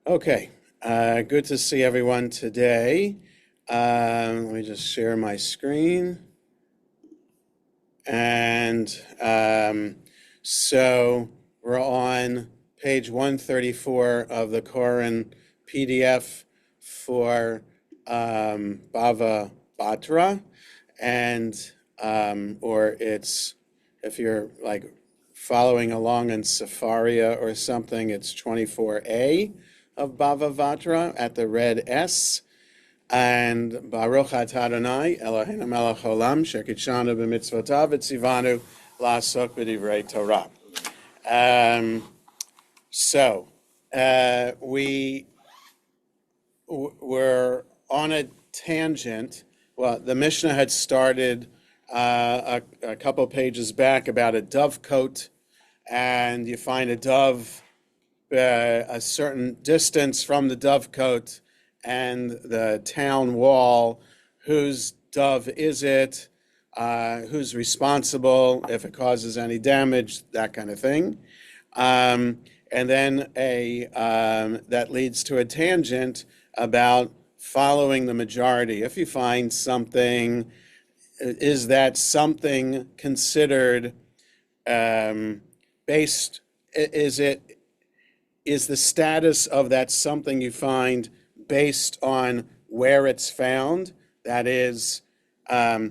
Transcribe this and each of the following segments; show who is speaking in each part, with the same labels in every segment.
Speaker 1: Okay, good to see everyone today. Let me just share my screen. And so we're on page 134 of the Koran PDF for Bava Batra. And, or it's, if you're like following along in Safaria or something, it's 24A of Bava Batra at the red S. And Baruch Atah Adonai Eloheinu melech haolam shekidshanu b'mitzvotav v'tzivanu la'asok b'divrei Torah. So we were on a tangent. Well, the Mishnah had started a couple pages back about a dovecote, and you find a dove a certain distance from the dovecote and the town wall. Whose dove is it? Who's responsible if it causes any damage? That kind of thing. And then that leads to a tangent about following the majority. If you find something, is that something considered based? Is the status of that something you find based on where it's found? That is, like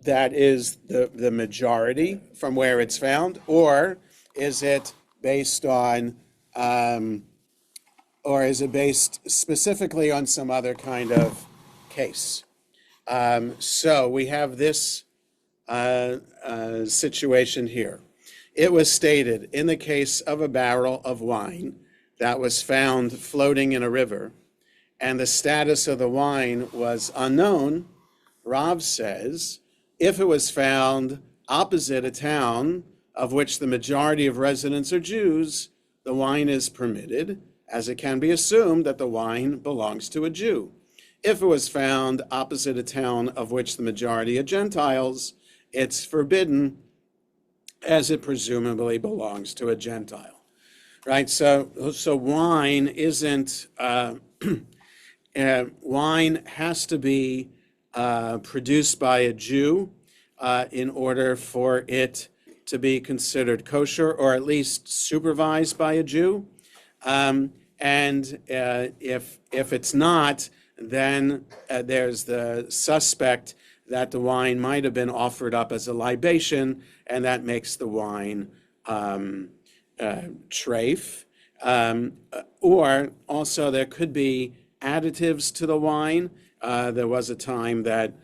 Speaker 1: that is the majority from where it's found, or is it based on, or is it based specifically on some other kind of case? So we have this situation here. It was stated in the case of a barrel of wine that was found floating in a river, and the status of the wine was unknown. Rav says, if it was found opposite a town of which the majority of residents are Jews, the wine is permitted, as it can be assumed that the wine belongs to a Jew. If it was found opposite a town of which the majority are Gentiles, it's forbidden, as it presumably belongs to a Gentile, right? So wine isn't, wine has to be produced by a Jew in order for it to be considered kosher, or at least supervised by a Jew. And if it's not, then there's the suspect that the wine might have been offered up as a libation, and that makes the wine treif. Or also there could be additives to the wine. There was a time that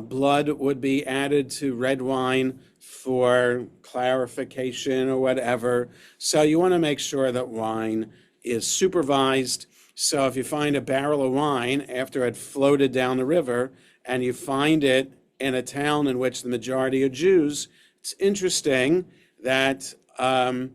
Speaker 1: blood would be added to red wine for clarification or whatever. So you want to make sure that wine is supervised. So if you find a barrel of wine after it floated down the river, and you find it in a town in which the majority are Jews, it's interesting that the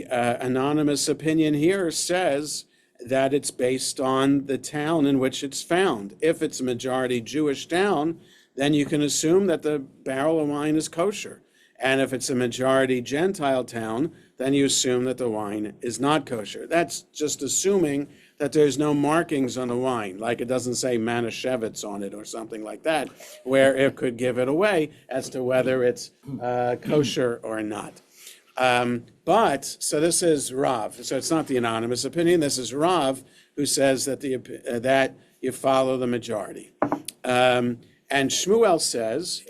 Speaker 1: anonymous opinion here says that it's based on the town in which it's found. If it's a majority Jewish town, then you can assume that the barrel of wine is kosher. And if it's a majority Gentile town, then you assume that the wine is not kosher. That's just assuming that there's no markings on the wine, like it doesn't say Manischewitz on it or something like that, where it could give it away as to whether it's kosher or not. So this is Rav. So it's not the anonymous opinion. This is Rav, who says that that you follow the majority. And Shmuel says,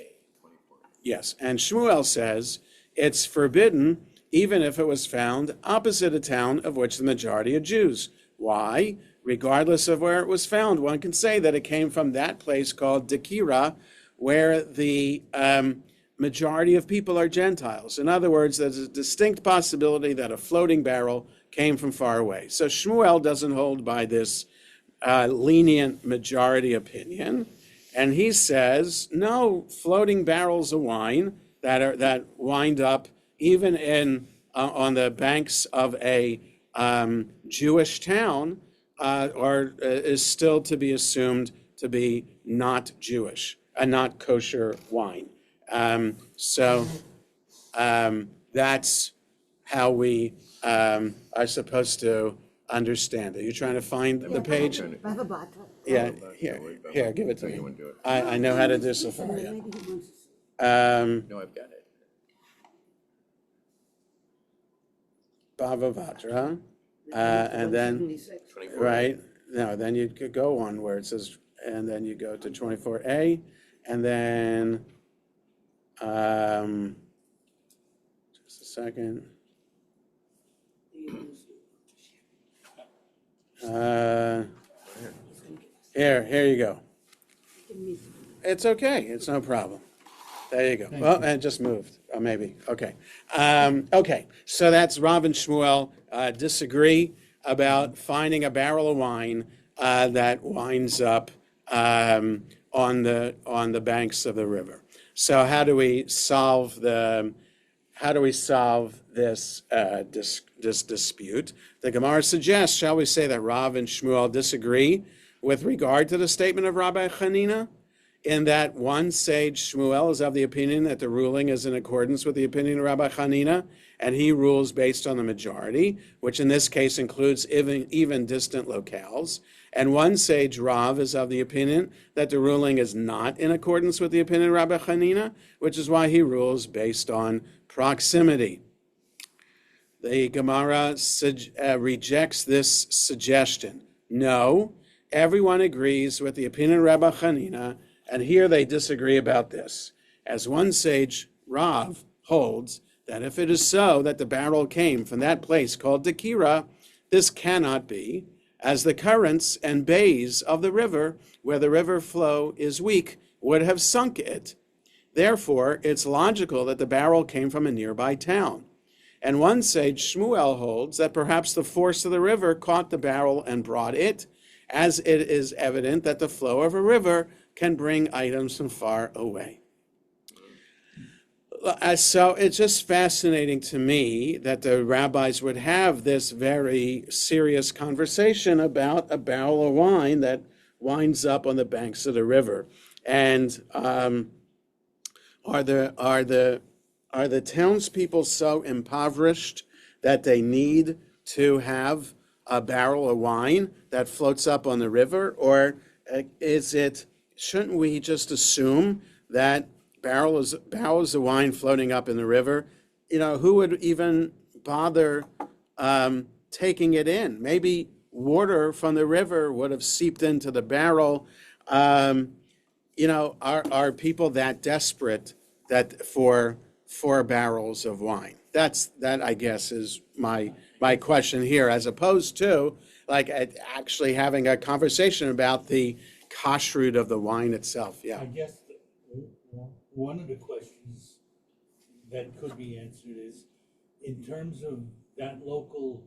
Speaker 1: yes, and Shmuel says it's forbidden even if it was found opposite a town of which the majority are Jews. Why? Regardless of where it was found, one can say that it came from that place called Dekira, where the majority of people are Gentiles. In other words, there's a distinct possibility that a floating barrel came from far away. So Shmuel doesn't hold by this lenient majority opinion, and he says, no, floating barrels of wine that wind up even in on the banks of a Jewish town is still to be assumed to be not Jewish and not kosher wine. That's how we are supposed to understand it. You're trying to find the page? Yeah, here, give it to me. I know how to do so for you.
Speaker 2: No, I've got it.
Speaker 1: Bava Vatra, and then, right, no, then you could go on where it says, and then you go to 24a, and then, just a second. Here you go. It's okay, it's no problem. There you go. Well, and it just moved, or maybe, okay. Okay, so that's Rav and Shmuel disagree about finding a barrel of wine that winds up on the banks of the river. So how do we solve this dispute? The Gemara suggests, shall we say, that Rav and Shmuel disagree with regard to the statement of Rabbi Chanina, in that one sage, Shmuel, is of the opinion that the ruling is in accordance with the opinion of Rabbi Chanina, and he rules based on the majority, which in this case includes even distant locales. And one sage, Rav, is of the opinion that the ruling is not in accordance with the opinion of Rabbi Chanina, which is why he rules based on proximity. The Gemara rejects this suggestion. No, everyone agrees with the opinion of Rabbi Chanina, and here they disagree about this. As one sage, Rav, holds that if it is so that the barrel came from that place called Dekira, this cannot be, as the currents and bays of the river, where the river flow is weak, would have sunk it. Therefore, it's logical that the barrel came from a nearby town. And one sage, Shmuel, holds that perhaps the force of the river caught the barrel and brought it, as it is evident that the flow of a river can bring items from far away. So it's just fascinating to me that the rabbis would have this very serious conversation about a barrel of wine that winds up on the banks of the river. And are the townspeople so impoverished that they need to have a barrel of wine that floats up on the river? Or shouldn't we just assume that barrels of wine floating up in the river, who would even bother taking it in? Maybe water from the river would have seeped into the barrel. Are people that desperate that for 4 barrels of wine? That I guess is my question here, as opposed to like actually having a conversation about the kashrut of the wine itself. Yeah.
Speaker 3: I guess one of the questions that could be answered is, in terms of that local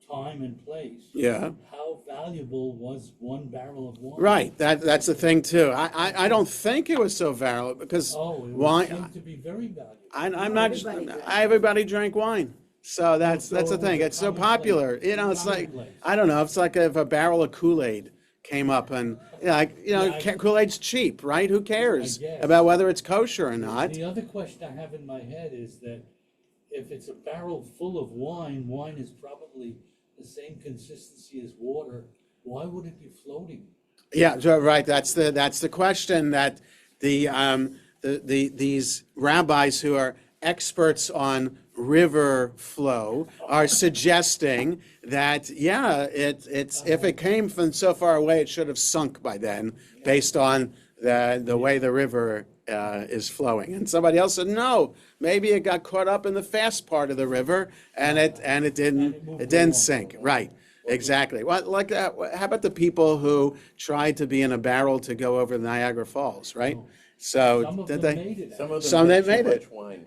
Speaker 3: time and place,
Speaker 1: Yeah.
Speaker 3: how valuable was 1 barrel of wine?
Speaker 1: Right. That's the thing too. I don't think it was so valuable because
Speaker 3: It would
Speaker 1: wine.
Speaker 3: seem to be very valuable.
Speaker 1: I'm not. Everybody drank wine. So that's the thing. It's so popular. It's like, I don't know. It's like if a barrel of Kool-Aid came up and, Kool-Aid's cheap, right? Who cares about whether it's kosher or not?
Speaker 3: The other question I have in my head is that if it's a barrel full of wine is probably the same consistency as water. Why would it be floating?
Speaker 1: Yeah, so, right. That's the question that these rabbis who are experts on river flow are suggesting that it's if it came from so far away, it should have sunk by then, based on the way the river is flowing. And somebody else said no, maybe it got caught up in the fast part of the river and it didn't sink. Right. Exactly. Well, like that. How about the people who tried to be in a barrel to go over the Niagara Falls, right? So
Speaker 3: Some of
Speaker 1: did
Speaker 3: them
Speaker 1: they?
Speaker 3: made it.
Speaker 1: Some they made it.
Speaker 2: Too much wine.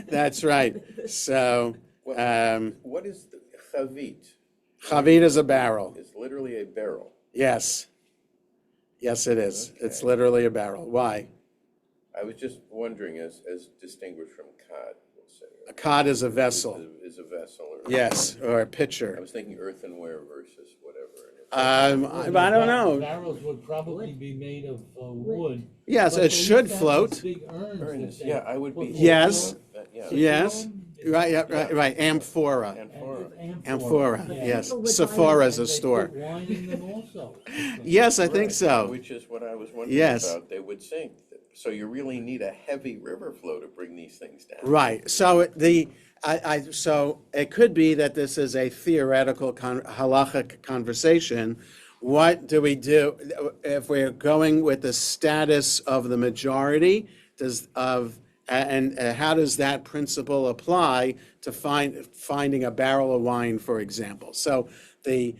Speaker 1: That's right. So,
Speaker 2: What is the chavit?
Speaker 1: chavit is a barrel.
Speaker 2: It's literally a barrel.
Speaker 1: Yes. Yes, it is.
Speaker 2: Okay.
Speaker 1: It's literally a barrel. Why?
Speaker 2: I was just wondering, as distinguished from cod, we'll say.
Speaker 1: A cod is a vessel.
Speaker 2: Is a vessel. Or
Speaker 1: Yes, or a
Speaker 2: I
Speaker 1: pitcher.
Speaker 2: was thinking earthenware versus whatever.
Speaker 1: I don't know.
Speaker 3: Barrels would probably be made of wood.
Speaker 1: Yes,
Speaker 3: But
Speaker 1: it
Speaker 3: they
Speaker 1: should
Speaker 3: used to have
Speaker 1: float.
Speaker 3: these big urns that they
Speaker 2: Yeah, I would be.
Speaker 3: put
Speaker 1: Yes.
Speaker 3: wood in.
Speaker 2: Yeah.
Speaker 1: Yes.
Speaker 3: Is
Speaker 1: Right, yeah, right, amphora. Amphora,
Speaker 3: Yeah.
Speaker 1: yes.
Speaker 4: People would buy
Speaker 1: Sephora's
Speaker 3: And
Speaker 1: a
Speaker 3: they
Speaker 1: store.
Speaker 3: put wine in them also. I think.
Speaker 1: Yes, I think
Speaker 2: Right,
Speaker 1: so.
Speaker 2: which is what I was wondering
Speaker 1: Yes.
Speaker 2: about. They would sink. So you really need a heavy river flow to bring these things down.
Speaker 1: Right. So so it could be that this is a theoretical halachic conversation. What do we do if we're going with the status of the majority? And how does that principle apply to finding a barrel of wine, for example? So the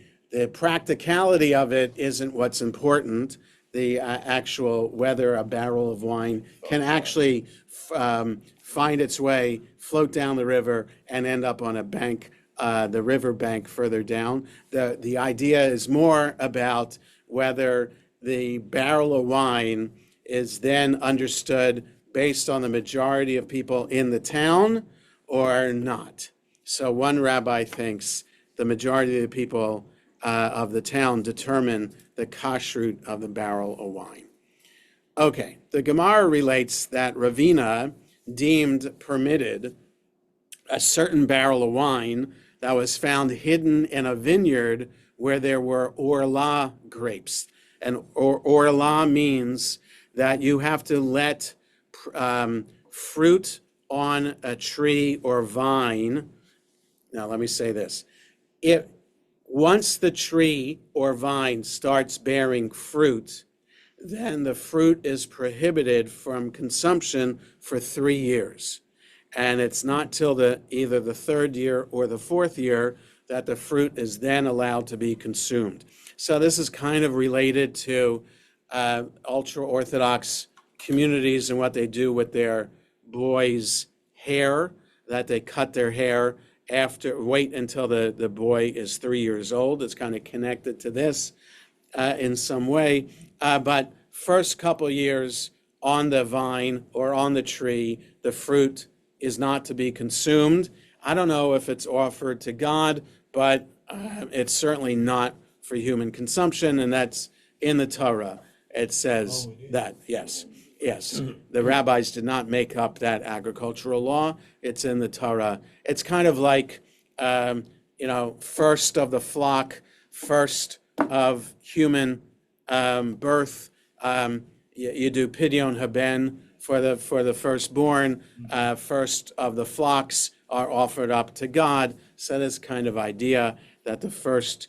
Speaker 1: practicality of it isn't what's important. The actual whether a barrel of wine can actually find its way, float down the river, and end up on a bank, the river bank further down. The idea is more about whether the barrel of wine is then understood based on the majority of people in the town or not. So one rabbi thinks the majority of the people of the town determine the kashrut of the barrel of wine. Okay, the Gemara relates that Ravina deemed permitted a certain barrel of wine that was found hidden in a vineyard where there were orla grapes. And orla means that you have to let fruit on a tree or vine. Now, let me say this. Once the tree or vine starts bearing fruit, then the fruit is prohibited from consumption for 3 years. And it's not till either the third year or the fourth year that the fruit is then allowed to be consumed. So this is kind of related to ultra-Orthodox communities and what they do with their boys' hair, that they cut their hair wait until the boy is 3 years old. It's kind of connected to this in some way. But first couple years on the vine or on the tree, the fruit is not to be consumed. I don't know if it's offered to God, but it's certainly not for human consumption, and that's in the Torah. It says that, yes. Yes, the rabbis did not make up that agricultural law. It's in the Torah. It's kind of like, first of the flock, first of human birth. You do pidyon haben for the firstborn. First of the flocks are offered up to God. So this kind of idea that the first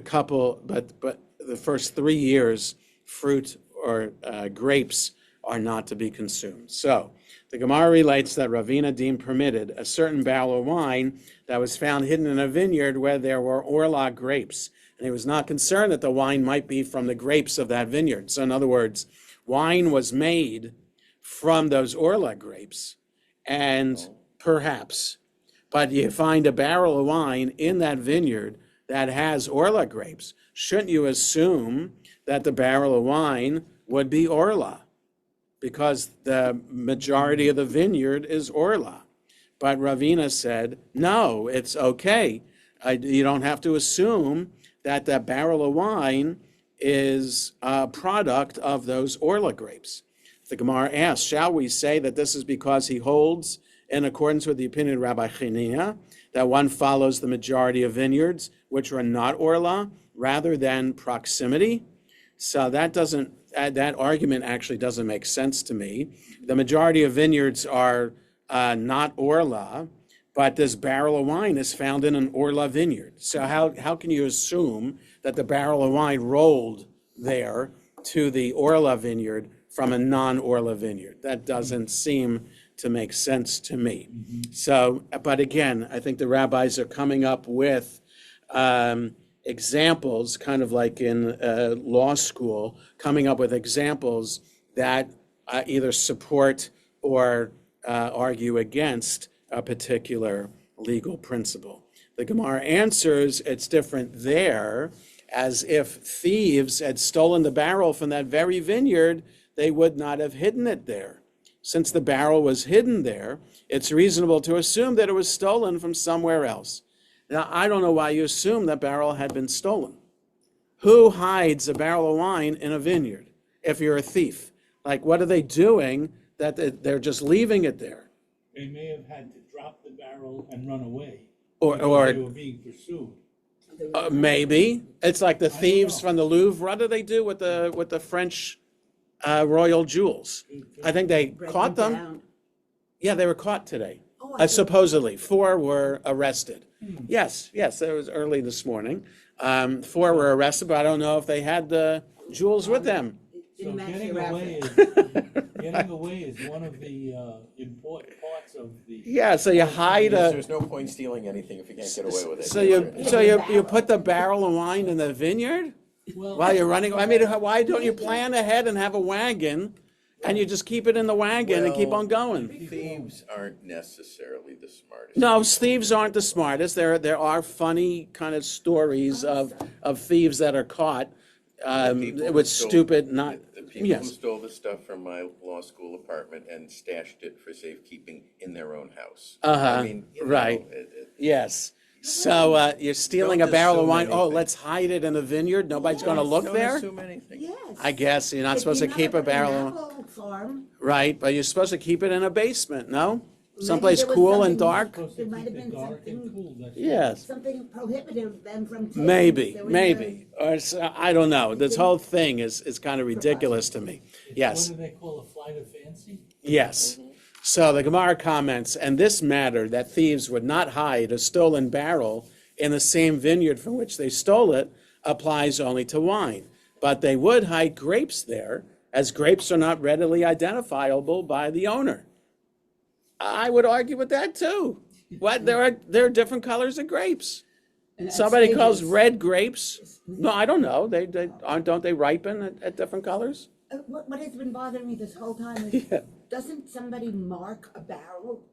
Speaker 1: couple, but the first 3 years, fruit or grapes are not to be consumed. So the Gemara relates that Ravina deemed permitted a certain barrel of wine that was found hidden in a vineyard where there were orla grapes. And he was not concerned that the wine might be from the grapes of that vineyard. So in other words, wine was made from those orla grapes, and perhaps, but you find a barrel of wine in that vineyard that has orla grapes. Shouldn't you assume that the barrel of wine would be orla? Because the majority of the vineyard is orla. But Ravina said, no, it's okay. You don't have to assume that the barrel of wine is a product of those orla grapes. The Gemara asks, shall we say that this is because he holds, in accordance with the opinion of Rabbi Chanina, that one follows the majority of vineyards, which are not orla, rather than proximity? So that argument actually doesn't make sense to me. The majority of vineyards are not orla, but this barrel of wine is found in an orla vineyard. So how can you assume that the barrel of wine rolled there to the orla vineyard from a non-orla vineyard? That doesn't seem to make sense to me. So, but again, I think the rabbis are coming up with examples, kind of like in law school, coming up with examples that either support or argue against a particular legal principle. The Gemara answers it's different there, as if thieves had stolen the barrel from that very vineyard, they would not have hidden it there. Since the barrel was hidden there, it's reasonable to assume that it was stolen from somewhere else. Now, I don't know why you assume that barrel had been stolen. Who hides a barrel of wine in a vineyard if you're a thief? Like, what are they doing that they're just leaving it there?
Speaker 3: They may have had to drop the barrel and run away.
Speaker 1: Or-
Speaker 3: because
Speaker 1: or-
Speaker 3: they were being pursued.
Speaker 1: Maybe. It's like the
Speaker 3: I don't
Speaker 1: thieves
Speaker 3: know.
Speaker 1: from the Louvre. What do they do with the French royal jewels? I think they caught them. Yeah, they were caught today. Supposedly, 4 were arrested. Yes, it was early this morning. 4 were arrested, but I don't know if they had the jewels with them.
Speaker 3: So
Speaker 4: Didn't match
Speaker 3: getting
Speaker 4: your
Speaker 3: away
Speaker 4: outfit.
Speaker 3: getting away is one of the important parts of the.
Speaker 1: Yeah, so you hide
Speaker 2: There's no point stealing anything if you can't get away with it.
Speaker 1: you put the barrel of wine in the vineyard
Speaker 3: Well,
Speaker 1: while you're running. I mean, why don't you plan ahead and have a wagon, and you just keep it in the wagon and keep on going?
Speaker 2: Thieves aren't necessarily the smartest.
Speaker 1: No, thieves aren't the smartest. There are funny kind of stories of thieves that are caught
Speaker 2: People who
Speaker 1: with
Speaker 2: stole-
Speaker 1: stupid, not,
Speaker 2: The people who
Speaker 1: yes.
Speaker 2: stole the stuff from my law school apartment and stashed it for safekeeping in their own house.
Speaker 1: Uh-huh,
Speaker 2: I mean, you know,
Speaker 1: right. Yes. So you're stealing a
Speaker 2: Don't
Speaker 1: barrel of
Speaker 2: assume
Speaker 1: wine. Oh,
Speaker 2: anything.
Speaker 1: let's hide it in a vineyard. Nobody's going to look
Speaker 2: Don't
Speaker 1: there.
Speaker 2: assume anything.
Speaker 4: Yes.
Speaker 1: I guess you're not
Speaker 4: If
Speaker 1: supposed to
Speaker 4: you're
Speaker 1: keep a
Speaker 4: not
Speaker 1: barrel
Speaker 4: an
Speaker 1: of,
Speaker 4: apple farm,
Speaker 1: right? But you're supposed to keep it in a basement, no?
Speaker 4: maybe
Speaker 1: Someplace
Speaker 4: there was
Speaker 1: cool and
Speaker 4: something-
Speaker 1: dark.
Speaker 3: supposed to
Speaker 4: There might
Speaker 3: keep
Speaker 4: have
Speaker 3: it
Speaker 4: been
Speaker 3: dark and
Speaker 4: something-
Speaker 3: cool, that's-
Speaker 1: Yes.
Speaker 4: something prohibited them from taking.
Speaker 1: Maybe,
Speaker 4: There was
Speaker 1: maybe. Or I don't know. This whole thing is kind of ridiculous to me. Yes.
Speaker 3: What do they call a flight of fancy?
Speaker 1: Yes. So the Gemara comments, and this matter that thieves would not hide a stolen barrel in the same vineyard from which they stole it applies only to wine. But they would hide grapes there, as grapes are not readily identifiable by the owner. I would argue with that too. What, there are different colors of grapes.
Speaker 4: And at
Speaker 1: Somebody calls
Speaker 4: stages.
Speaker 1: red grapes. No, I don't know. Don't they ripen at different colors?
Speaker 4: What has been bothering me this whole time is,
Speaker 1: Yeah.
Speaker 4: doesn't somebody mark a barrel?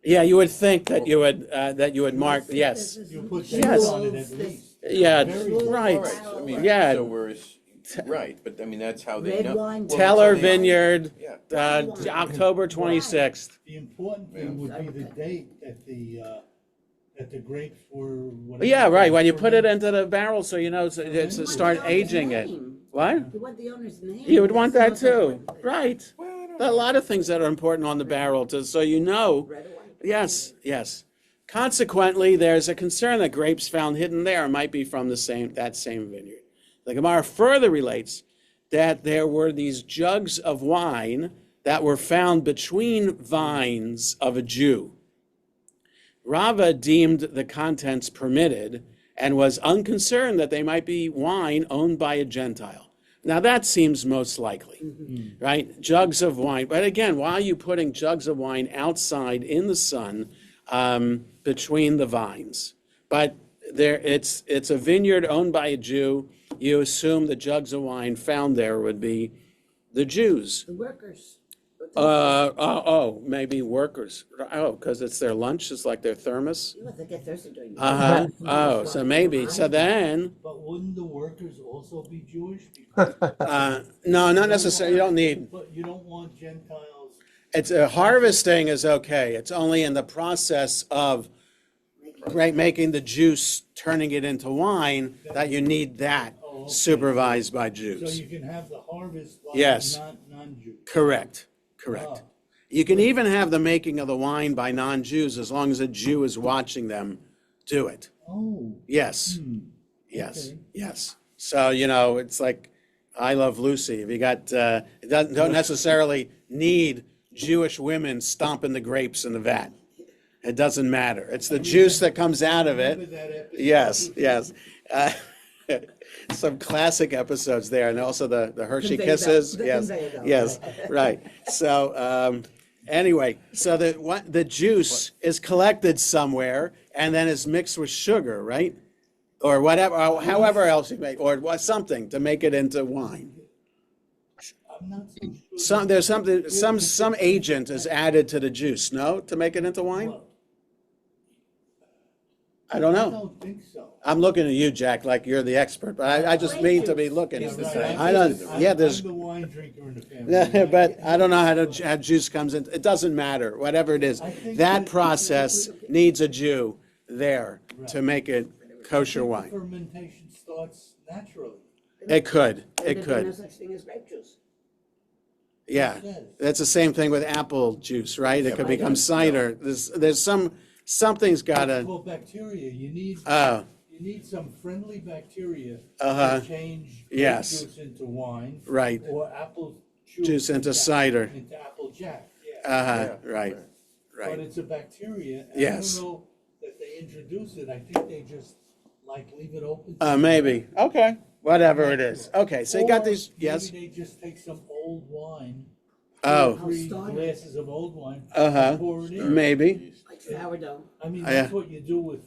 Speaker 1: Yeah, you would think that you would mark, yes.
Speaker 3: You put
Speaker 4: Jewels,
Speaker 3: dates on it at
Speaker 4: this-
Speaker 3: least.
Speaker 1: Yeah,
Speaker 3: Very
Speaker 2: All
Speaker 1: right.
Speaker 2: right, so I mean,
Speaker 1: Yeah.
Speaker 2: so right, but I mean, that's how they
Speaker 4: Red
Speaker 2: know.
Speaker 4: wine,
Speaker 2: Well,
Speaker 1: Teller
Speaker 2: so they-
Speaker 1: Vineyard,
Speaker 2: Yeah.
Speaker 1: October 26th.
Speaker 3: The important thing would be the date that the grapes were. whatever
Speaker 1: Yeah, right, when you put it
Speaker 3: fermented.
Speaker 1: into the barrel, so you know, to
Speaker 4: You want
Speaker 1: start
Speaker 4: the owner's
Speaker 1: aging it.
Speaker 4: name.
Speaker 1: What?
Speaker 4: You want the owner's name.
Speaker 1: You would want that
Speaker 4: That's the most
Speaker 1: too,
Speaker 4: important.
Speaker 1: right.
Speaker 2: Well, I don't
Speaker 1: There are a lot of things that are important on the barrel, so you know.
Speaker 4: Red or white.
Speaker 1: Yes, yes. Consequently, there's a concern that grapes found hidden there might be from that same vineyard. The Gemara further relates that there were these jugs of wine that were found between vines of a Jew. Rava deemed the contents permitted and was unconcerned that they might be wine owned by a Gentile. Now that seems most likely, right? Jugs of wine. But again, why are you putting jugs of wine outside in the sun between the vines? But it's a vineyard owned by a Jew. You assume the jugs of wine found there would be the Jews.
Speaker 4: The workers.
Speaker 1: Maybe workers. Oh, because it's their lunch, it's like their thermos.
Speaker 4: You must get thirsty during the
Speaker 1: Uh-huh. Oh, so maybe. So then,
Speaker 3: But wouldn't the workers also be Jewish? Because
Speaker 1: no, not necessarily. You don't need.
Speaker 3: But you don't want Gentiles.
Speaker 1: It's harvesting is okay. It's only in the process of making the juice, turning it into wine, that you need that
Speaker 3: Oh, okay.
Speaker 1: supervised by
Speaker 3: So
Speaker 1: Jews.
Speaker 3: you can have the harvest by
Speaker 1: Yes.
Speaker 3: non-Jews.
Speaker 1: Correct.
Speaker 3: Oh.
Speaker 1: You can even have the making of the wine by non-Jews as long as a Jew is watching them do it.
Speaker 3: Oh.
Speaker 1: Yes.
Speaker 3: Hmm.
Speaker 1: Yes,
Speaker 3: Okay.
Speaker 1: yes. So, it's like I Love Lucy. If you got, don't necessarily need Jewish women stomping the grapes in the vat. It doesn't matter. It's the juice that comes out of
Speaker 3: Remember
Speaker 1: it.
Speaker 3: that episode?
Speaker 1: Yes, yes. Some classic episodes there, and also the Hershey
Speaker 4: Conveyor belt.
Speaker 1: Kisses.
Speaker 4: The
Speaker 1: Yes,
Speaker 4: conveyor belt.
Speaker 1: yes, right. So, anyway, so the juice is collected somewhere and then is mixed with sugar, right? Or whatever, or however else you make, or something to make it into wine.
Speaker 3: I'm not so sure.
Speaker 1: There's some agent is added to the juice, no, to make it into wine?
Speaker 3: Well,
Speaker 1: I don't
Speaker 3: I
Speaker 1: know.
Speaker 3: don't think so.
Speaker 1: I'm looking at you, Jack, like you're the expert, but I just mean to be looking.
Speaker 2: It's the
Speaker 3: Right.
Speaker 2: same.
Speaker 1: I don't, yeah, there's,
Speaker 3: I'm the wine drinker in the family.
Speaker 1: but I don't know how juice comes in. It doesn't matter, whatever it is.
Speaker 3: I think
Speaker 1: That
Speaker 3: that-
Speaker 1: process needs a Jew there to make it kosher wine.
Speaker 3: Fermentation starts naturally.
Speaker 1: It could,
Speaker 4: There'd
Speaker 1: it
Speaker 4: be no
Speaker 1: could.
Speaker 4: such thing as grape juice.
Speaker 1: Yeah,
Speaker 3: says.
Speaker 1: that's the same thing with apple juice, right? It could become cider. There's something's
Speaker 3: It's
Speaker 1: gotta,
Speaker 3: called bacteria.
Speaker 1: oh,
Speaker 3: You need some friendly bacteria
Speaker 1: Uh-huh.
Speaker 3: to change grape
Speaker 1: Yes.
Speaker 3: juice into wine.
Speaker 1: Right.
Speaker 3: Or apple
Speaker 1: Juice into cider.
Speaker 3: Into apple jack, yeah.
Speaker 1: right,
Speaker 3: But
Speaker 1: right.
Speaker 3: it's a bacteria, and I
Speaker 1: Yes.
Speaker 3: don't know that they introduce it. I think they just like leave it open.
Speaker 1: Maybe, okay, whatever it is. Okay, so you got these,
Speaker 3: Or
Speaker 1: yes?
Speaker 3: maybe they just take some old wine.
Speaker 1: Oh,
Speaker 3: 3
Speaker 4: Start.
Speaker 3: glasses of old wine.
Speaker 1: Uh-huh.
Speaker 3: And pour it in.
Speaker 1: maybe,
Speaker 4: Like sourdough.
Speaker 3: I mean,
Speaker 1: Yeah.
Speaker 3: that's what you do with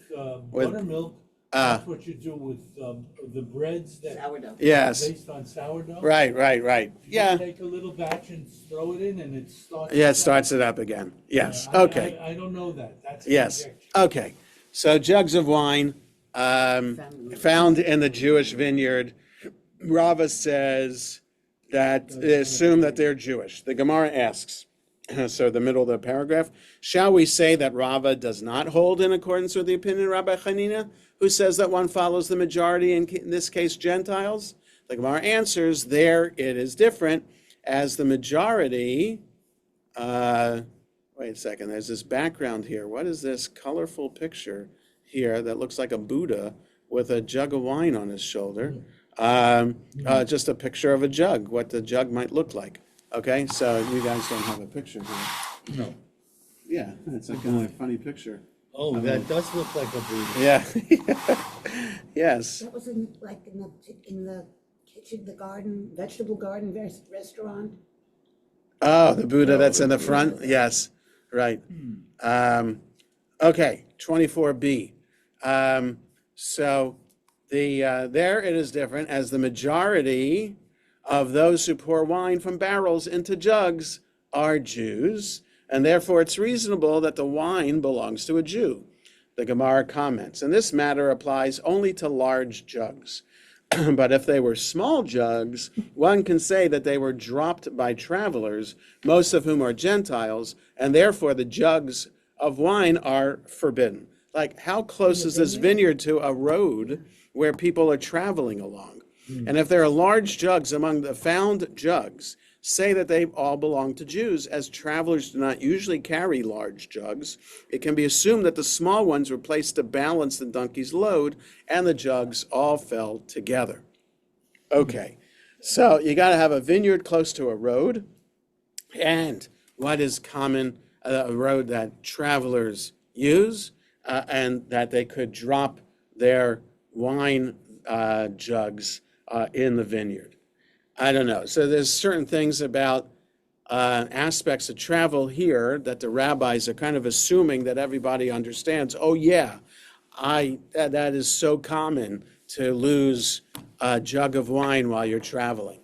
Speaker 1: With-
Speaker 3: buttermilk.
Speaker 1: Ah.
Speaker 3: That's what you do with the breads that
Speaker 4: Sourdough.
Speaker 1: yes,
Speaker 3: based on sourdough.
Speaker 1: right,
Speaker 3: You
Speaker 1: yeah.
Speaker 3: take a little batch and throw it in, and it starts.
Speaker 1: Yeah, it starts it up again, yes,
Speaker 3: Yeah,
Speaker 1: okay,
Speaker 3: I don't know that. That's an
Speaker 1: yes,
Speaker 3: objection.
Speaker 1: okay. So jugs of wine, found in the Jewish vineyard. Rava says that they assume that they're Jewish. The Gemara asks, so the middle of the paragraph, shall we say that Rava does not hold in accordance with the opinion of Rabbi Hanina, who says that one follows the majority, in this case Gentiles? The Gemara answers, there it is different, as the majority, wait a second, there's this background here. What is this colorful picture here that looks like a Buddha with a jug of wine on his shoulder? Just a picture of a jug, what the jug might look like. Okay, so you guys don't have a picture here.
Speaker 3: No.
Speaker 1: Yeah, it's a kind of funny picture.
Speaker 3: Oh, that does look like a Buddha.
Speaker 1: Yeah. Yes.
Speaker 4: That was in the kitchen, the garden, vegetable garden restaurant.
Speaker 1: Oh, the Buddha that's in the front? Yes, right. Okay, 24b. So there it is different, as the majority of those who pour wine from barrels into jugs are Jews, and therefore it's reasonable that the wine belongs to a Jew. The Gemara comments, and this matter applies only to large jugs. But if they were small jugs, one can say that they were dropped by travelers, most of whom are Gentiles, and therefore the jugs of wine are forbidden. Like, how close is this vineyard to a road where people are traveling along? And if there are large jugs among the found jugs, say that they all belong to Jews, as travelers do not usually carry large jugs. It can be assumed that the small ones were placed to balance the donkey's load, and the jugs all fell together. Okay, so you got to have a vineyard close to a road, and what is common, a road that travelers use, and that they could drop their wine jugs in the vineyard. I don't know. So there's certain things about aspects of travel here that the rabbis are kind of assuming that everybody understands. Oh yeah, that is so common to lose a jug of wine while you're traveling.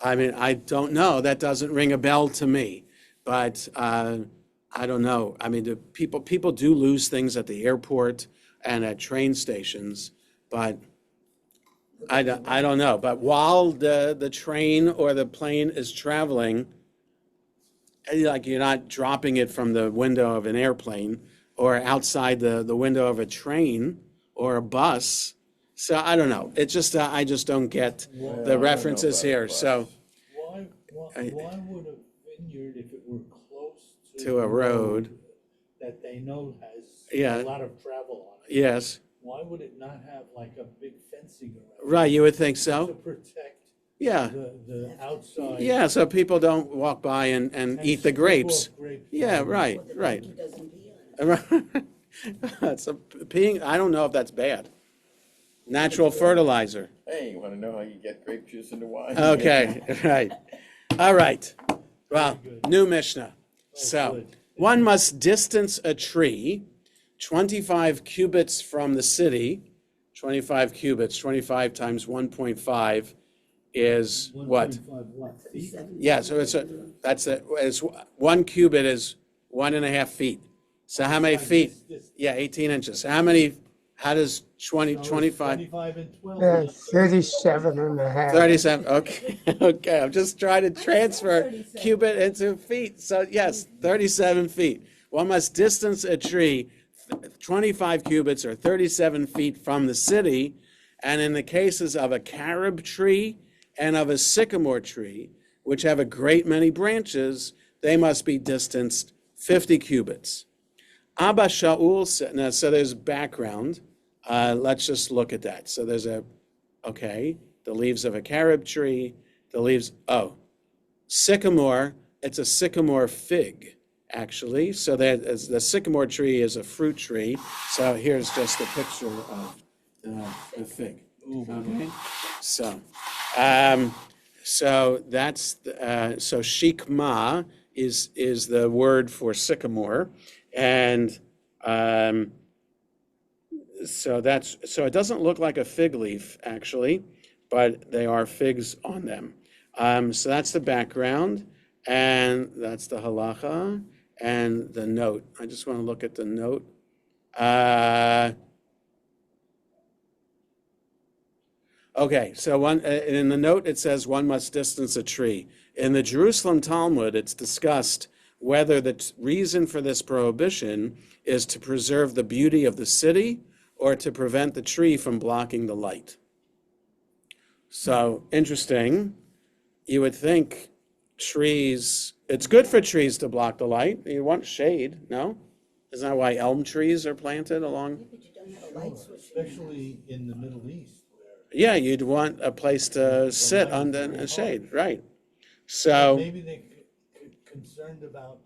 Speaker 1: I mean, I don't know. That doesn't ring a bell to me. But I don't know. I mean, people do lose things at the airport and at train stations, but I don't know. But while the train or the plane is traveling, like, you're not dropping it from the window of an airplane or outside the window of a train or a bus. So I don't know. It just I just don't get the references here. So
Speaker 3: Why would a vineyard, if it were close
Speaker 1: to a road,
Speaker 3: that they know has
Speaker 1: Yeah.
Speaker 3: a lot of travel on it,
Speaker 1: yes,
Speaker 3: why would it not have like a big fencing around
Speaker 1: right. You would think
Speaker 3: to
Speaker 1: so.
Speaker 3: protect
Speaker 1: Yeah,
Speaker 3: the outside?
Speaker 1: yeah. So people don't walk by and eat the
Speaker 3: strip
Speaker 1: grapes.
Speaker 3: off grapes
Speaker 1: Yeah,
Speaker 3: from-
Speaker 1: right,
Speaker 4: Or the
Speaker 1: right.
Speaker 4: donkey doesn't pee on it.
Speaker 1: It's a peeing. I don't know if that's bad. Natural fertilizer.
Speaker 2: Hey, you wanna know how you get grape juice into wine?
Speaker 1: Okay, right. All right. Well, new Mishnah. So,
Speaker 3: good.
Speaker 1: one must distance a tree 25 cubits from the city. 25 cubits, 25 times 1.5 is what?
Speaker 3: 1.5 what, feet?
Speaker 1: Yeah, so it's 1 cubit is 1.5 feet. So how many feet? Yeah, 18 inches. So how does 25?
Speaker 3: 25 and 12.
Speaker 5: 37 and a half.
Speaker 1: 37, okay, okay, I'm just trying to transfer
Speaker 4: 37.
Speaker 1: cubit into feet, so yes, 37 feet. One must distance a tree 25 cubits or 37 feet from the city, and in the cases of a carob tree and of a sycamore tree, which have a great many branches, they must be distanced 50 cubits. Abba Shaul said, now, so there's background. Let's just look at that. So there's the leaves of a carob tree, sycamore, it's a sycamore fig, actually. So that the sycamore tree is a fruit tree. So here's just a picture of the fig. Okay, so that's so shikma is the word for sycamore, and so it doesn't look like a fig leaf actually, but they are figs on them. So that's the background, and that's the halacha and the note. I just want to look at the note. Okay, so in the note it says one must distance a tree. In the Jerusalem Talmud, it's discussed whether the reason for this prohibition is to preserve the beauty of the city or to prevent the tree from blocking the light. So, interesting. You would think trees, it's good for trees to block the light. You want shade, no? Isn't that why elm trees are planted along?
Speaker 4: But you don't have a light switch.
Speaker 3: Especially in the Middle East where.
Speaker 1: Yeah, you'd want a place to sit under a shade, right? So
Speaker 3: Maybe they're concerned about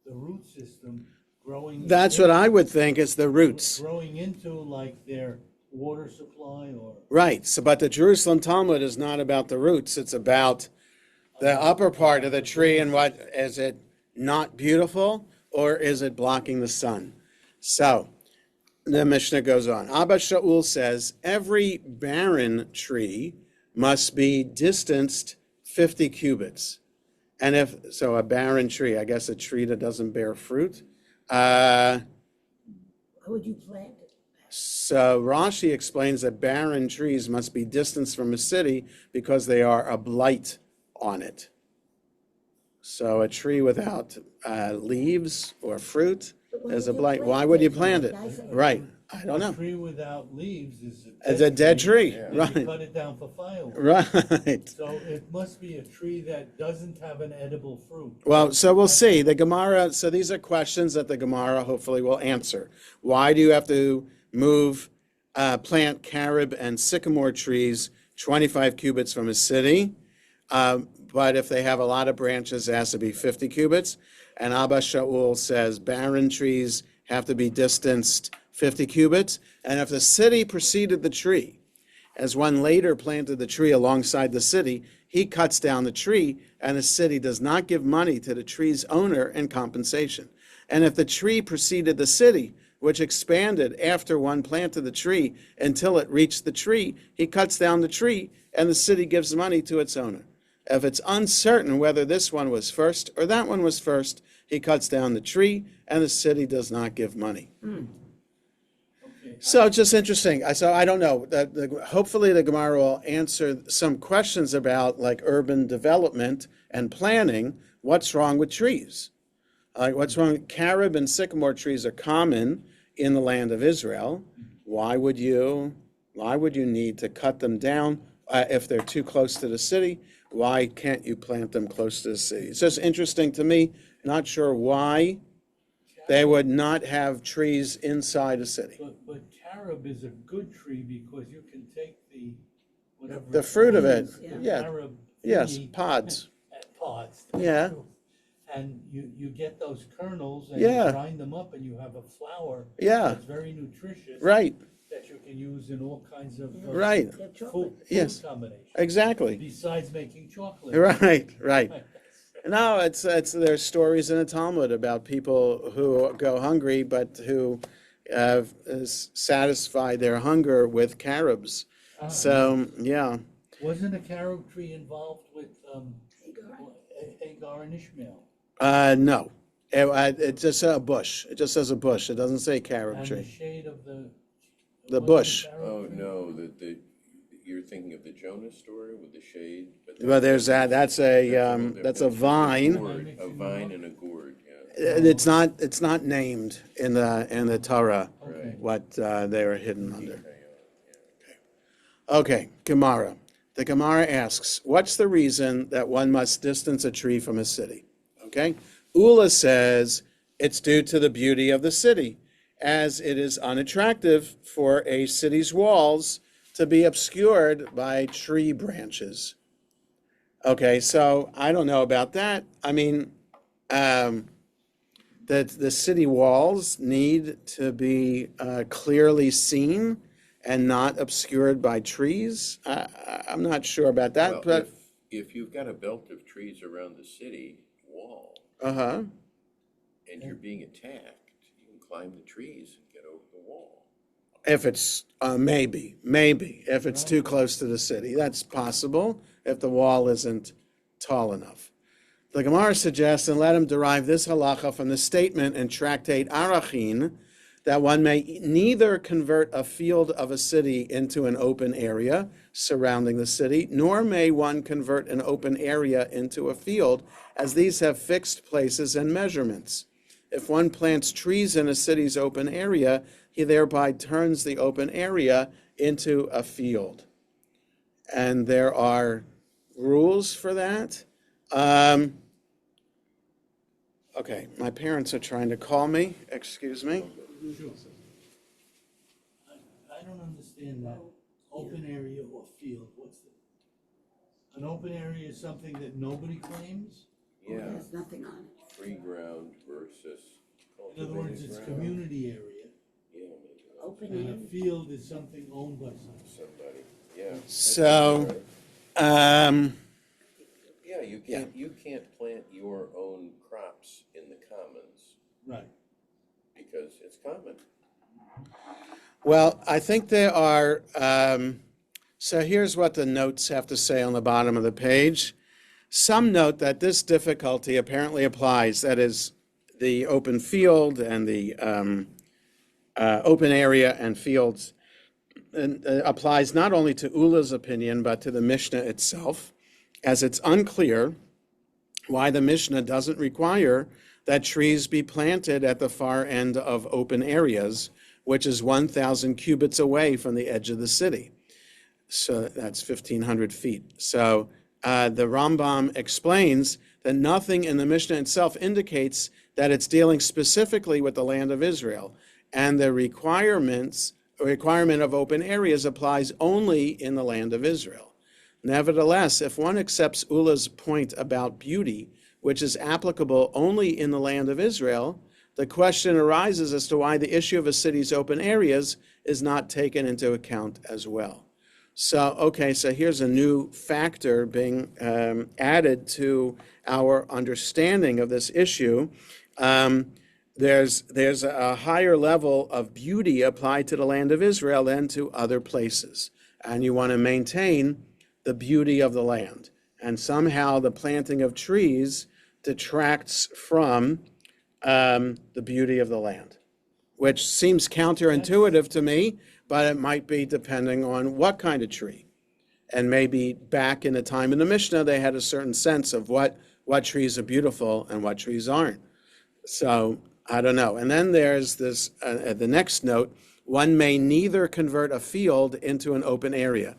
Speaker 3: the root system growing.
Speaker 1: that's what I would think is the roots.
Speaker 3: Growing into like their water supply or.
Speaker 1: Right, so but the Jerusalem Talmud is not about the roots, it's about the upper part of the tree and what, is it not beautiful or is it blocking the sun? So the Mishnah goes on. Abba Shaul says every barren tree must be distanced 50 cubits. And if, so a barren tree, I guess a tree that doesn't bear fruit.
Speaker 4: Why would you plant it?
Speaker 1: So Rashi explains that barren trees must be distanced from a city because they are a blight on it. So a tree without leaves or fruit is a blight. Why would you plant it? Right, I don't
Speaker 3: A
Speaker 1: know.
Speaker 3: tree without leaves is
Speaker 1: It's a dead tree,
Speaker 3: and you
Speaker 1: right,
Speaker 3: cut it down for firewood.
Speaker 1: right.
Speaker 3: So it must be a tree that doesn't have an edible fruit.
Speaker 1: Well, so we'll see. The Gemara, so these are questions that the Gemara hopefully will answer. Why do you have to plant carob and sycamore trees 25 cubits from a city? But if they have a lot of branches, it has to be 50 cubits. And Abba Shaul says barren trees have to be distanced 50 cubits. And if the city preceded the tree, as one later planted the tree alongside the city, he cuts down the tree, and the city does not give money to the tree's owner in compensation. And if the tree preceded the city, which expanded after one planted the tree until it reached the tree, he cuts down the tree, and the city gives money to its owner. If it's uncertain whether this one was first or that one was first, he cuts down the tree, and the city does not give money.
Speaker 3: Okay.
Speaker 1: So it's just interesting. So I don't know. Hopefully the Gemara will answer some questions about like urban development and planning. What's wrong with trees? What's wrong? Carob and sycamore trees are common in the land of Israel. Why would you need to cut them down if they're too close to the city? Why can't you plant them close to the city? It's just interesting to me. Not sure why they would not have trees inside a city.
Speaker 3: But carob is a good tree because you can take the whatever.
Speaker 1: The fruit of it,
Speaker 3: the
Speaker 1: yeah.
Speaker 3: carob
Speaker 1: Yes,
Speaker 3: thingy
Speaker 1: pods.
Speaker 3: Pods.
Speaker 1: Yeah.
Speaker 3: And you get those kernels and
Speaker 1: Yeah.
Speaker 3: you grind them up and you have a flour.
Speaker 1: Yeah.
Speaker 3: That's very nutritious.
Speaker 1: Right,
Speaker 3: That you can use in all kinds of.
Speaker 1: right,
Speaker 4: They have
Speaker 3: Food,
Speaker 4: chocolate.
Speaker 1: Yes.
Speaker 3: combinations.
Speaker 1: exactly.
Speaker 3: Besides making chocolate.
Speaker 1: Right. No, there's stories in the Talmud about people who go hungry, but who satisfy their hunger with carobs. So, yeah.
Speaker 3: Wasn't a carob tree involved with
Speaker 4: Hagar.
Speaker 3: Hagar and Ishmael?
Speaker 1: No. It's just a bush. It just says a bush. It doesn't say carob
Speaker 3: And the
Speaker 1: tree.
Speaker 3: shade of the.
Speaker 1: The
Speaker 3: wasn't
Speaker 1: bush.
Speaker 3: carob
Speaker 2: Oh,
Speaker 3: tree?
Speaker 2: no, you're thinking of the Jonah story with the shade? But
Speaker 1: Well, there's that. That's a
Speaker 2: little
Speaker 1: that's a
Speaker 2: different.
Speaker 1: vine.
Speaker 2: Gourd, a vine and a gourd, yeah.
Speaker 1: It's not named in the Torah
Speaker 3: Okay.
Speaker 1: what they are hidden under. Okay, Gemara. The Gemara asks, what's the reason that one must distance a tree from a city? Okay? Ula says it's due to the beauty of the city, as it is unattractive for a city's walls to be obscured by tree branches. Okay, so I don't know about that. I mean, that the city walls need to be clearly seen and not obscured by trees. I'm not sure about that,
Speaker 2: Well,
Speaker 1: but
Speaker 2: if you've got a belt of trees around the city wall
Speaker 1: uh-huh.
Speaker 2: and you're being attacked, you can climb the trees and get over the wall.
Speaker 1: If it's maybe if it's too close to the city, that's possible. If the wall isn't tall enough. The Gemara suggests, and let him derive this halacha from the statement in Tractate Arachin, that one may neither convert a field of a city into an open area surrounding the city, nor may one convert an open area into a field, as these have fixed places and measurements. If one plants trees in a city's open area, he thereby turns the open area into a field. And there are rules for that. Okay, my parents are trying to call me. Excuse me.
Speaker 3: Sure. I don't understand that. Open area or field, what's the, an open area is something that nobody claims?
Speaker 2: Yeah,
Speaker 4: There's nothing on it.
Speaker 2: free ground versus
Speaker 3: In other words, it's
Speaker 2: cultivated ground.
Speaker 3: community area,
Speaker 2: Yeah, maybe
Speaker 4: Open
Speaker 3: and
Speaker 4: area.
Speaker 3: a field is something owned by someone.
Speaker 2: somebody, yeah.
Speaker 1: So,
Speaker 2: Yeah, you can't plant your own crops in the commons
Speaker 3: Right.
Speaker 2: because it's common.
Speaker 1: well, I think there are, so here's what the notes have to say on the bottom of the page. Some note that this difficulty apparently applies, that is, the open field and the open area and fields, and, applies not only to Ula's opinion, but to the Mishnah itself, as it's unclear why the Mishnah doesn't require that trees be planted at the far end of open areas, which is 1,000 cubits away from the edge of the city. So that's 1,500 feet. So the Rambam explains that nothing in the Mishnah itself indicates that it's dealing specifically with the land of Israel, and the requirement of open areas applies only in the land of Israel. Nevertheless, if one accepts Ula's point about beauty, which is applicable only in the land of Israel, the question arises as to why the issue of a city's open areas is not taken into account as well. So, okay, so here's a new factor being added to our understanding of this issue. There's a higher level of beauty applied to the land of Israel than to other places, and you want to maintain the beauty of the land. And somehow the planting of trees detracts from the beauty of the land, which seems counterintuitive to me, but it might be depending on what kind of tree. And maybe back in the time in the Mishnah, they had a certain sense of what trees are beautiful and what trees aren't. So I don't know. And then there's this, the next note, one may neither convert a field into an open area.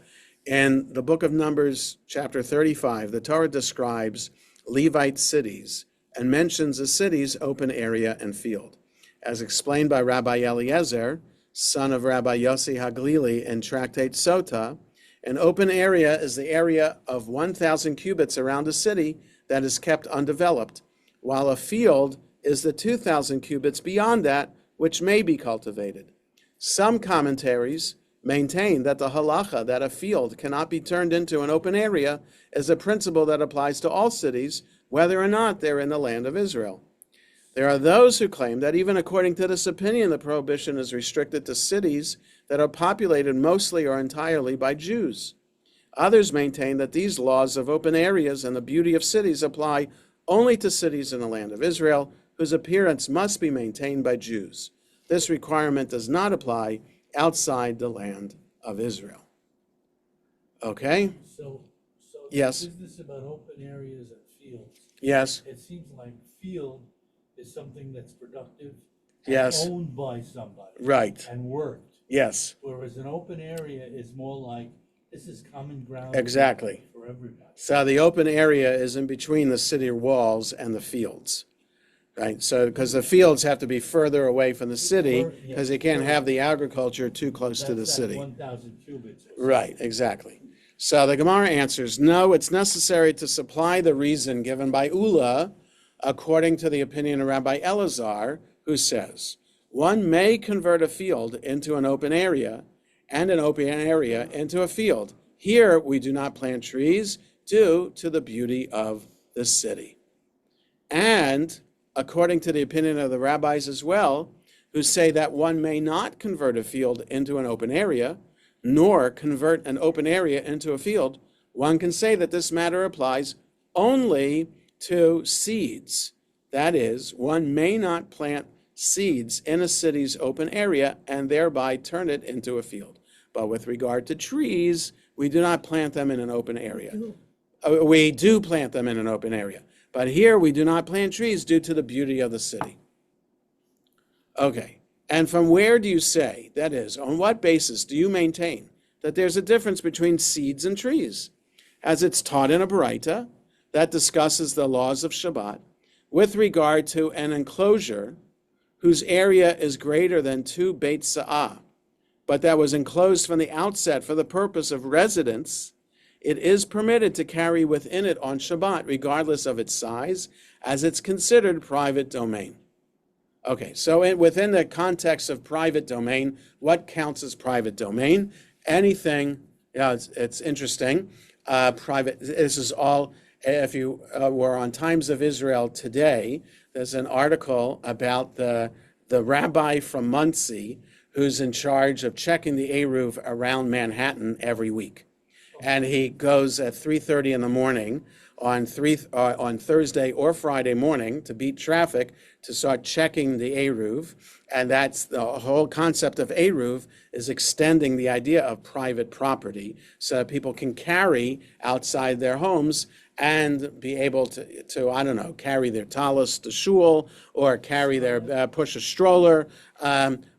Speaker 1: In the book of Numbers, chapter 35, the Torah describes Levite cities and mentions a city's open area and field. As explained by Rabbi Eliezer, son of Rabbi Yossi Haglili in Tractate Sota, an open area is the area of 1,000 cubits around a city that is kept undeveloped, while a field is the 2,000 cubits beyond that, which may be cultivated. Some commentaries maintain that the halacha that a field cannot be turned into an open area is a principle that applies to all cities, whether or not they're in the land of Israel. There are those who claim that even according to this opinion, the prohibition is restricted to cities that are populated mostly or entirely by Jews. Others maintain that these laws of open areas and the beauty of cities apply only to cities in the land of Israel, whose appearance must be maintained by Jews. This requirement does not apply outside the land of Israel. Okay?
Speaker 3: So
Speaker 1: Yes.
Speaker 3: the business about open areas and fields,
Speaker 1: Yes.
Speaker 3: it seems like field is something that's productive.
Speaker 1: Yes.
Speaker 3: And owned by somebody.
Speaker 1: Right.
Speaker 3: And worked.
Speaker 1: Yes.
Speaker 3: Whereas an open area is more like This is common ground.
Speaker 1: Exactly.
Speaker 3: For everybody.
Speaker 1: So the open area is in between the city walls and the fields, right? So, because the fields have to be further away from the city, because you can't have the agriculture too close to the
Speaker 3: That's
Speaker 1: city.
Speaker 3: 1,000 cubits. Or
Speaker 1: Right, exactly. So the Gemara answers, no, it's necessary to supply the reason given by Ula, according to the opinion of Rabbi Elazar, who says, one may convert a field into an open area and an open area into a field. Here, we do not plant trees due to the beauty of the city. And according to the opinion of the rabbis as well, who say that one may not convert a field into an open area, nor convert an open area into a field, one can say that this matter applies only to seeds. That is, one may not plant seeds in a city's open area and thereby turn it into a field. But with regard to trees, we do not plant them in an open area. We do plant them in an open area. But here we do not plant trees due to the beauty of the city. Okay. And from where do you say, that is, on what basis do you maintain that there's a difference between seeds and trees? As it's taught in a Baraita that discusses the laws of Shabbat with regard to an enclosure whose area is greater than 2 Beit Sa'ah, but that was enclosed from the outset for the purpose of residence, it is permitted to carry within it on Shabbat, regardless of its size, as it's considered private domain. Okay, so within the context of private domain, what counts as private domain? Anything, it's interesting. This is all, if you were on Times of Israel today, there's an article about the rabbi from Muncie who's in charge of checking the Eruv around Manhattan every week. And he goes at 3:30 in the morning on Thursday or Friday morning to beat traffic to start checking the Eruv. And that's the whole concept of Eruv, is extending the idea of private property so that people can carry outside their homes and be able to I don't know, carry their talus to shul, or carry their, push a stroller,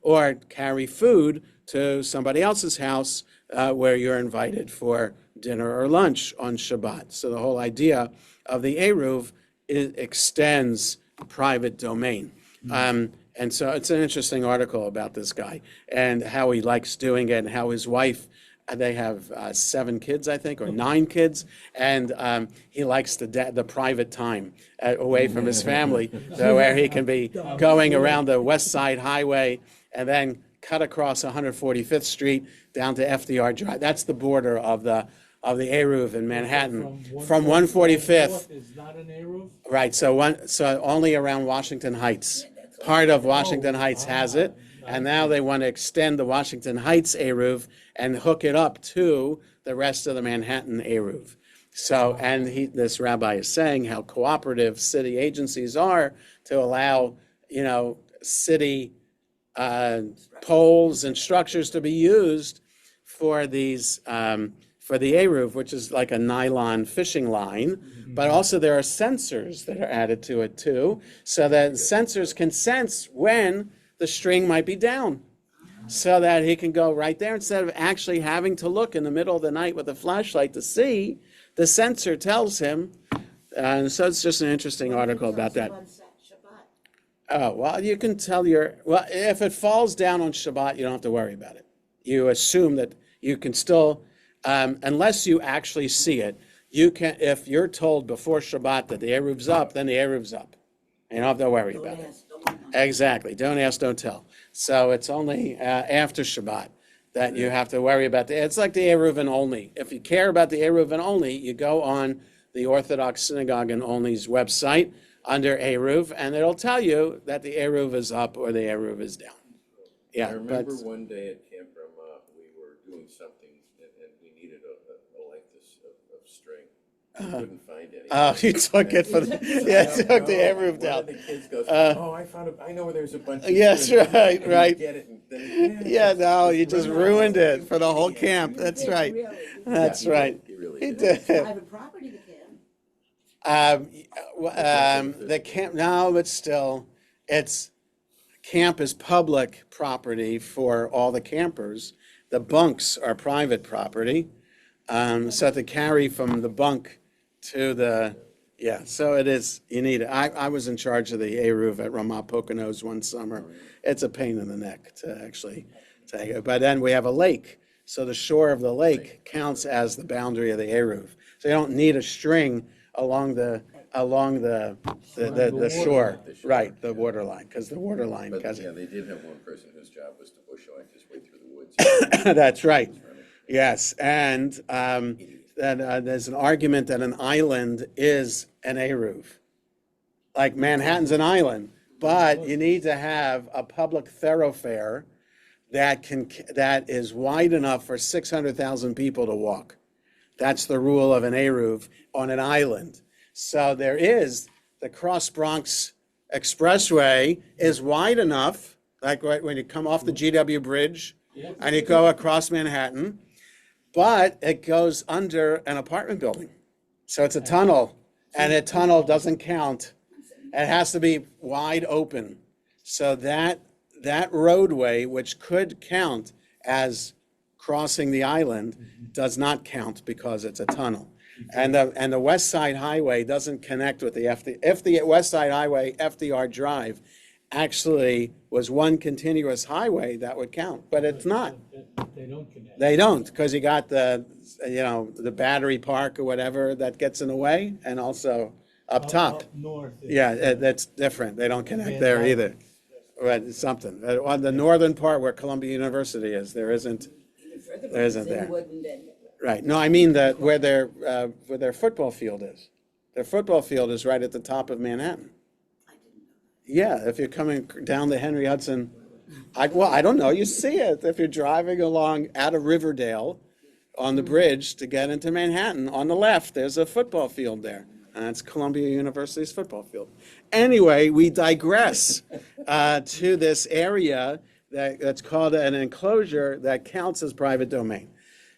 Speaker 1: or carry food to somebody else's house where you're invited for dinner or lunch on Shabbat. So the whole idea of the Eruv extends private domain. And so it's an interesting article about this guy and how he likes doing it, and how his wife, they have 7 kids, I think, or 9 kids, and he likes the private time away from his family, so where he can be going around the West Side Highway and then cut across 145th Street down to FDR Drive. That's the border of the Eruv in Manhattan. From 145th.
Speaker 3: Is not an Eruv?
Speaker 1: Right, so only around Washington Heights. Part of Washington Heights has it, and now they want to extend the Washington Heights Eruv and hook it up to the rest of the Manhattan Eruv. So, and this rabbi is saying how cooperative city agencies are to allow, city poles and structures to be used for these, for the Eruv, which is like a nylon fishing line, but also there are sensors that are added to it too, so that sensors can sense when the string might be down, so that he can go right there instead of actually having to look in the middle of the night with a flashlight to see. The sensor tells him, and so it's just an interesting article about that. Oh, well, you can tell if it falls down on Shabbat, you don't have to worry about it. You assume that you can still, unless you actually see it, you can, if you're told before Shabbat that the Eruv's up, then the Eruv's up. You don't have to worry about it. Exactly. Don't ask, don't tell. So it's only after Shabbat that you have to worry about it's like the Eruv and Only. If you care about the Eruv and Only, you go on the Orthodox Synagogue and Only's website under Eruv, and it'll tell you that the Eruv is up or the Eruv is down. Yeah,
Speaker 2: I remember one day at Camp Ramah, we were doing something and we needed a length of string. We couldn't find any.
Speaker 1: Oh, you took it for the, took the Eruv
Speaker 2: One
Speaker 1: down.
Speaker 2: of the kids goes, I know where there's a bunch of
Speaker 1: Yes,
Speaker 2: string.
Speaker 1: right,
Speaker 2: And
Speaker 1: right.
Speaker 2: you get it and then,
Speaker 1: Yeah, no, you just
Speaker 2: run out.
Speaker 1: ruined it for the whole camp. That's right. That's
Speaker 2: Yeah, he
Speaker 1: right.
Speaker 2: did. He really
Speaker 1: He
Speaker 2: did.
Speaker 1: did.
Speaker 4: Private property, the camp.
Speaker 1: The camp, no, but still, camp is public property for all the campers. The bunks are private property. So to carry from the bunk to the, yeah, so it is, you need it. I was in charge of the Eruv at Ramat Poconos one summer. It's a pain in the neck to actually take it. But then we have a lake, so the shore of the lake counts as the boundary of the Eruv. So you don't need a string along the shore, right, the water line, because the water line,
Speaker 2: But,
Speaker 1: because,
Speaker 2: yeah, they did have one person whose job was to bushwhack his way through the woods.
Speaker 1: that's right. Yes, and there's an argument that an island is an Eruv. Like Manhattan's an island, but you need to have a public thoroughfare that is wide enough for 600,000 people to walk. That's the rule of an Eruv on an island. So there is, the Cross Bronx Expressway is wide enough, like right when you come off the GW Bridge and you go across Manhattan, but it goes under an apartment building. So it's a tunnel, and a tunnel doesn't count. It has to be wide open. So that roadway, which could count as crossing the island, does not count because it's a tunnel. And the West Side Highway doesn't connect with the if the West Side Highway, FDR Drive, actually was one continuous highway, that would count, but it's not.
Speaker 3: They don't connect.
Speaker 1: They don't, because you got the Battery Park or whatever that gets in the way, and also up top.
Speaker 3: Up north.
Speaker 1: Yeah, that's different. They don't connect there either. Right, it's something. On the northern part where Columbia University is, there isn't there. Right. No, I mean where their football field is. Their football field is right at the top of Manhattan. Yeah, if you're coming down the Henry Hudson, I don't know, you see it. If you're driving along out of Riverdale on the bridge to get into Manhattan, on the left, there's a football field there. And that's Columbia University's football field. Anyway, we digress to this area that's called an enclosure that counts as private domain.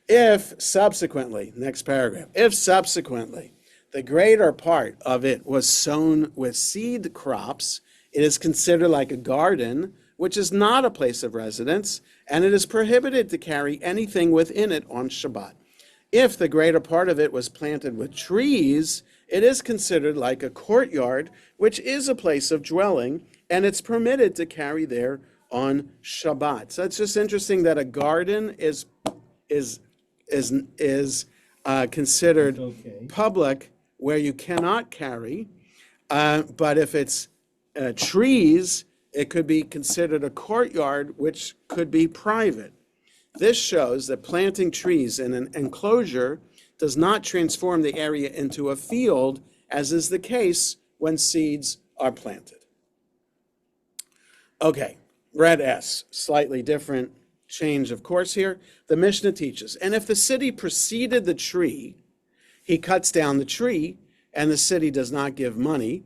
Speaker 1: If subsequently, next paragraph, if subsequently the greater part of it was sown with seed crops, it is considered like a garden, which is not a place of residence, and it is prohibited to carry anything within it on Shabbat. If the greater part of it was planted with trees, it is considered like a courtyard, which is a place of dwelling, and it's permitted to carry there on Shabbat. So it's just interesting that a garden is considered public where you cannot carry, but if it's trees, it could be considered a courtyard, which could be private. This shows that planting trees in an enclosure does not transform the area into a field, as is the case when seeds are planted. Okay, red S, slightly different change of course here. The Mishnah teaches, and if the city preceded the tree, he cuts down the tree, and the city does not give money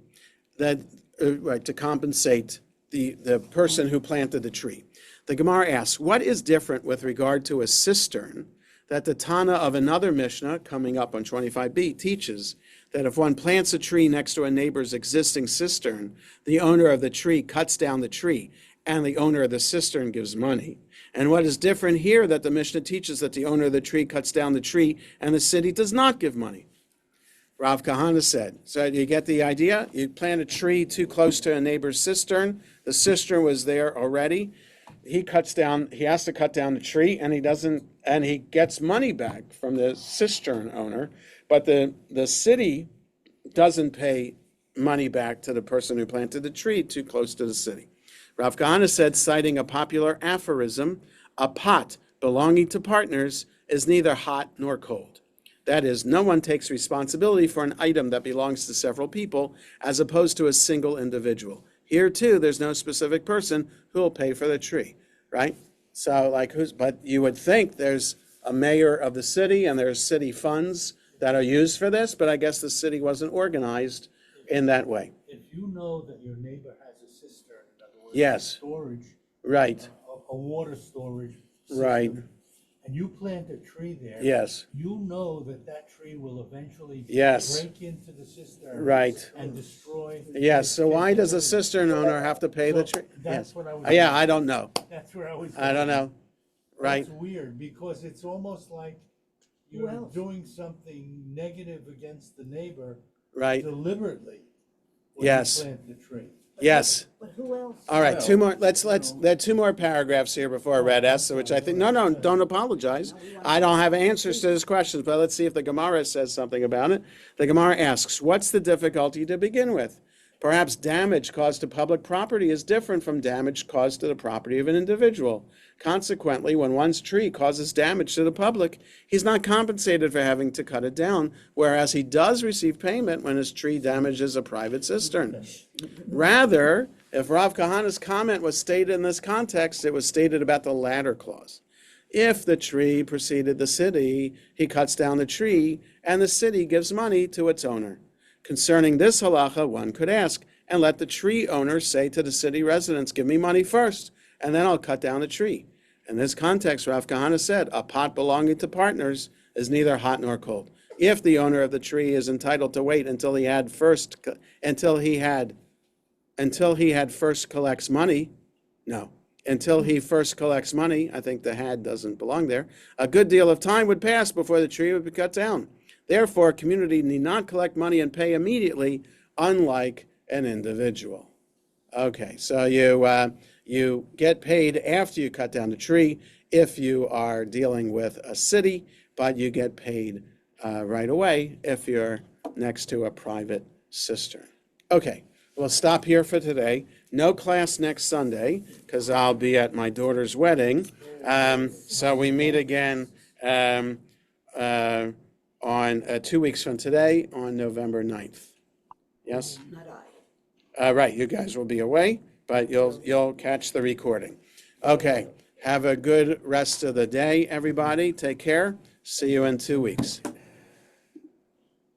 Speaker 1: to compensate the person who planted the tree. The Gemara asks, what is different with regard to a cistern that the Tana of another Mishnah, coming up on 25b, teaches that if one plants a tree next to a neighbor's existing cistern, the owner of the tree cuts down the tree, and the owner of the cistern gives money. And what is different here that the Mishnah teaches that the owner of the tree cuts down the tree, and the city does not give money? Rav Kahana said, so you get the idea? You plant a tree too close to a neighbor's cistern. The cistern was there already. He has to cut down the tree, and he gets money back from the cistern owner, but the city doesn't pay money back to the person who planted the tree too close to the city. Rav Kahana said, citing a popular aphorism, a pot belonging to partners is neither hot nor cold. That is, no one takes responsibility for an item that belongs to several people as opposed to a single individual. Here, too, there's no specific person who will pay for the tree, right? So, but you would think there's a mayor of the city and there's city funds that are used for this, but I guess the city wasn't organized in that way.
Speaker 3: If you know that your neighbor has a cistern, in other words,
Speaker 1: Yes.
Speaker 3: storage,
Speaker 1: Right,
Speaker 3: a water storage system,
Speaker 1: right,
Speaker 3: and you plant a tree there,
Speaker 1: yes,
Speaker 3: you know that tree will eventually
Speaker 1: Yes.
Speaker 3: break into the cistern
Speaker 1: right.
Speaker 3: and destroy.
Speaker 1: Yes, so why does a cistern owner have to pay the tree?
Speaker 3: That's
Speaker 1: Yes.
Speaker 3: what I was.
Speaker 1: Yeah, I don't know.
Speaker 3: That's where I was.
Speaker 1: I don't know. Right,
Speaker 3: That's weird, because it's almost like you're
Speaker 4: else?
Speaker 3: doing something negative against the neighbor
Speaker 1: right?
Speaker 3: deliberately when
Speaker 1: Yes.
Speaker 3: you plant the tree.
Speaker 1: Yes.
Speaker 4: But who else?
Speaker 1: All right, two
Speaker 2: Well,
Speaker 1: more, there are two more paragraphs here before Red S, which I think, no, don't apologize. I don't have answers to these questions, but let's see if the Gemara says something about it. The Gemara asks, what's the difficulty to begin with? Perhaps damage caused to public property is different from damage caused to the property of an individual. Consequently, when one's tree causes damage to the public, he's not compensated for having to cut it down, whereas he does receive payment when his tree damages a private cistern. Rather, if Rav Kahana's comment was stated in this context, it was stated about the latter clause. If the tree preceded the city, he cuts down the tree, and the city gives money to its owner. Concerning this halacha, one could ask, and let the tree owner say to the city residents, give me money first, and then I'll cut down the tree. In this context, Rav Kahana said, a pot belonging to partners is neither hot nor cold. If the owner of the tree is entitled to wait until he first collects money, I think the had doesn't belong there, a good deal of time would pass before the tree would be cut down. Therefore, a community need not collect money and pay immediately, unlike an individual. Okay, so you get paid after you cut down the tree if you are dealing with a city, but you get paid right away if you're next to a private cistern. Okay, we'll stop here for today. No class next Sunday because I'll be at my daughter's wedding. So we meet again on 2 weeks from today on November 9th. Yes?
Speaker 4: Not I.
Speaker 1: Right, you guys will be away, but you'll catch the recording. Okay, have a good rest of the day, everybody. Take care. See you in 2 weeks.